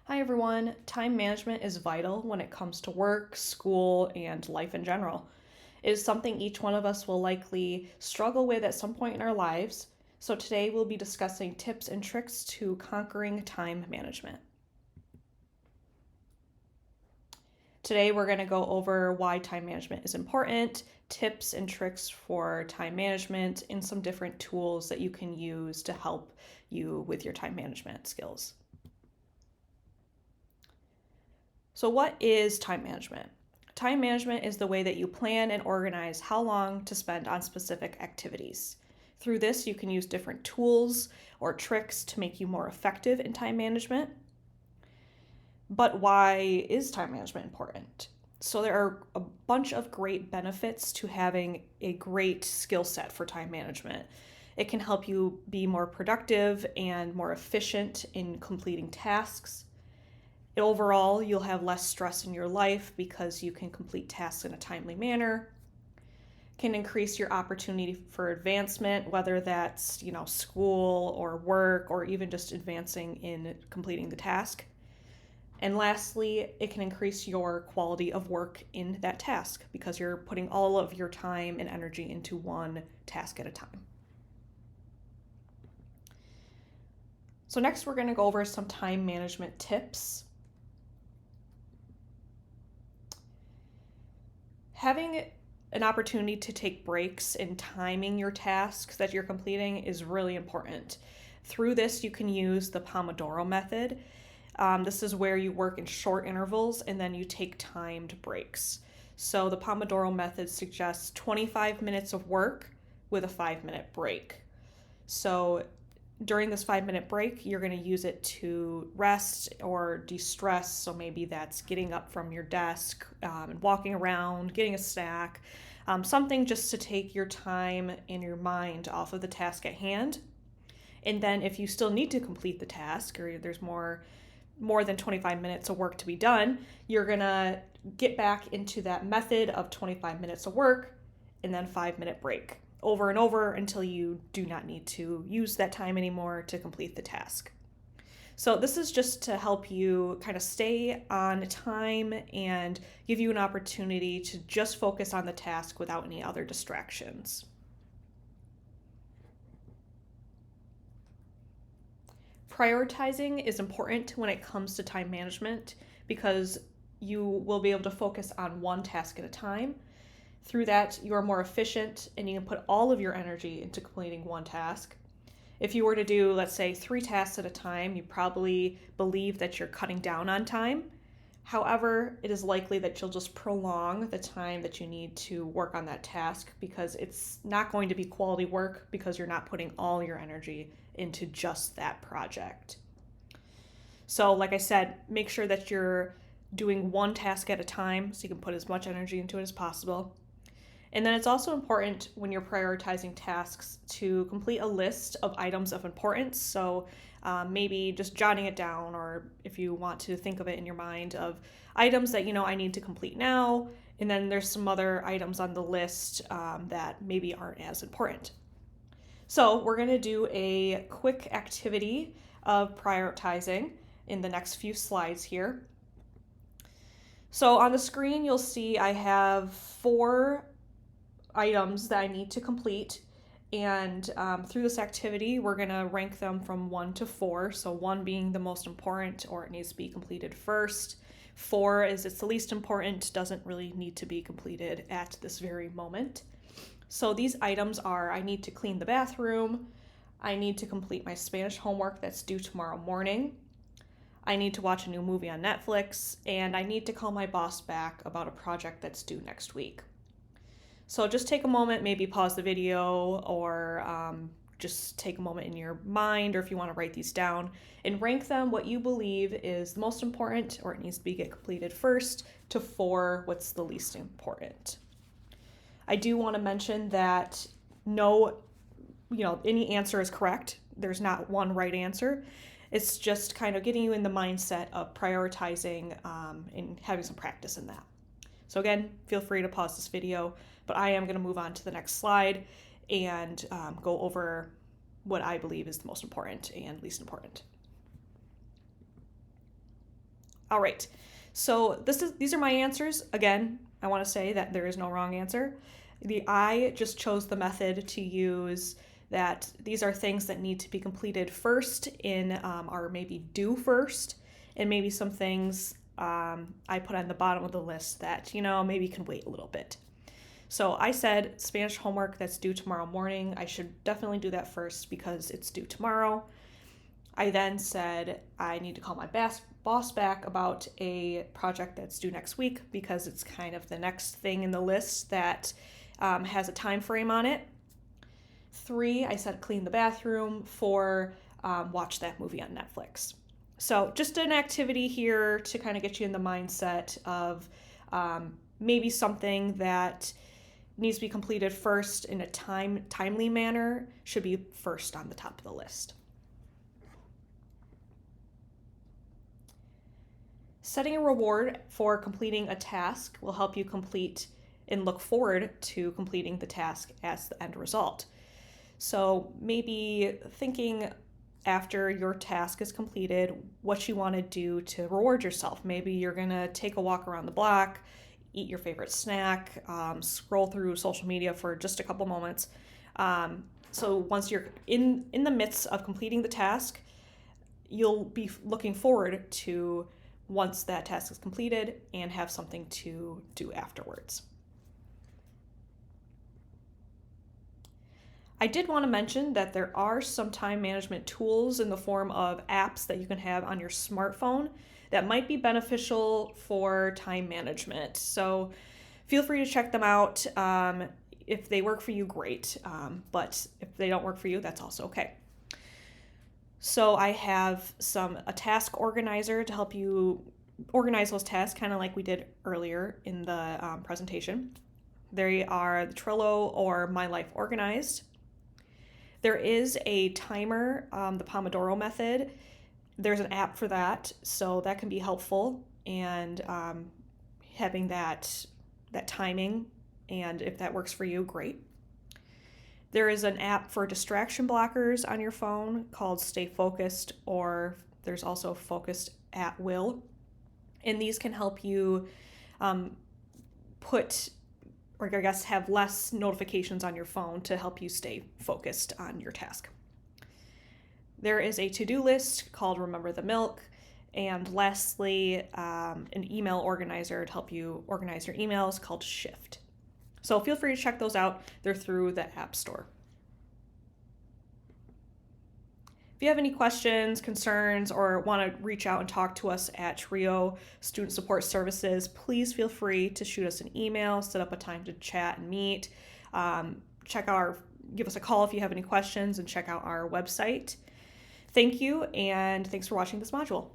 Hi everyone. Time management is vital when it comes to work, school, and life in general. It is something each one of us will likely struggle with at some point in our lives. So today we'll be discussing tips and tricks to conquering time management. Today we're going to go over why time management is important, tips and tricks for time management, and some different tools that you can use to help you with your time management skills. So, what is time management? Time management is the way that you plan and organize how long to spend on specific activities. Through this, you can use different tools or tricks to make you more effective in time management. But why is time management important? So, there are a bunch of great benefits to having a great skill set for time management. It can help you be more productive and more efficient in completing tasks. Overall, you'll have less stress in your life because you can complete tasks in a timely manner. Can increase your opportunity for advancement, whether that's, school or work or even just advancing in completing the task. And lastly, it can increase your quality of work in that task because you're putting all of your time and energy into one task at a time. So next we're going to go over some time management tips. Having an opportunity to take breaks and timing your tasks that you're completing is really important. Through this, you can use the Pomodoro method. This is where you work in short intervals and then you take timed breaks. So the Pomodoro method suggests 25 minutes of work with a 5-minute break. So during this 5-minute break, you're going to use it to rest or de-stress. So maybe that's getting up from your desk and walking around, getting a snack, something just to take your time and your mind off of the task at hand. And then if you still need to complete the task or there's more than 25 minutes of work to be done, you're going to get back into that method of 25 minutes of work and then 5-minute break over and over until you do not need to use that time anymore to complete the task. So this is just to help you kind of stay on time and give you an opportunity to just focus on the task without any other distractions. Prioritizing is important when it comes to time management because you will be able to focus on one task at a time. Through that, you are more efficient and you can put all of your energy into completing one task. If you were to do, let's say, 3 tasks at a time, you probably believe that you're cutting down on time. However, it is likely that you'll just prolong the time that you need to work on that task because it's not going to be quality work because you're not putting all your energy into just that project. So, like I said, make sure that you're doing one task at a time so you can put as much energy into it as possible. And then it's also important when you're prioritizing tasks to complete a list of items of importance. So maybe just jotting it down, or if you want to think of it in your mind of items that I need to complete now. And then there's some other items on the list that maybe aren't as important. So we're going to do a quick activity of prioritizing in the next few slides here. So on the screen, you'll see I have 4 items that I need to complete. And through this activity, we're going to rank them from 1 to 4. So 1 being the most important, or it needs to be completed first. 4 is it's the least important, doesn't really need to be completed at this very moment. So these items are: I need to clean the bathroom, I need to complete my Spanish homework that's due tomorrow morning, I need to watch a new movie on Netflix, and I need to call my boss back about a project that's due next week. So just take a moment, maybe pause the video, or just take a moment in your mind, or if you want to write these down, and rank them what you believe is the most important, or it needs to be get completed first, to 4, what's the least important. I do want to mention that any answer is correct. There's not one right answer. It's just kind of getting you in the mindset of prioritizing and having some practice in that. So again, feel free to pause this video, but I am going to move on to the next slide and go over what I believe is the most important and least important. All right. So these are my answers. Again, I want to say that there is no wrong answer. I just chose the method to use that these are things that need to be completed first or maybe due first, and maybe some things I put on the bottom of the list that, maybe can wait a little bit. So I said Spanish homework that's due tomorrow morning. I should definitely do that first because it's due tomorrow. I then said I need to call my boss back about a project that's due next week because it's kind of the next thing in the list that has a time frame on it. 3, I said clean the bathroom. 4, watch that movie on Netflix. So just an activity here to kind of get you in the mindset of maybe something that needs to be completed first in a timely manner should be first on the top of the list. Setting a reward for completing a task will help you complete and look forward to completing the task as the end result. So maybe thinking after your task is completed, what you want to do to reward yourself. Maybe you're going to take a walk around the block, eat your favorite snack, scroll through social media for just a couple moments. So once you're in the midst of completing the task, you'll be looking forward to once that task is completed and have something to do afterwards. I did want to mention that there are some time management tools in the form of apps that you can have on your smartphone that might be beneficial for time management. So feel free to check them out. If they work for you, great. But if they don't work for you, that's also okay. So I have a task organizer to help you organize those tasks, kind of like we did earlier in the presentation. They are the Trello or My Life Organized. There is a timer, the Pomodoro method. There's an app for that, so that can be helpful, and having that timing, and if that works for you, great. There is an app for distraction blockers on your phone called Stay Focused, or there's also Focused at Will. And these can help you have less notifications on your phone to help you stay focused on your task. There is a to-do list called Remember the Milk. And lastly, an email organizer to help you organize your emails called Shift. So feel free to check those out. They're through the App Store. If you have any questions, concerns, or want to reach out and talk to us at TRIO Student Support Services, please feel free to shoot us an email, set up a time to chat and meet. Give us a call if you have any questions, and check out our website. Thank you, and thanks for watching this module.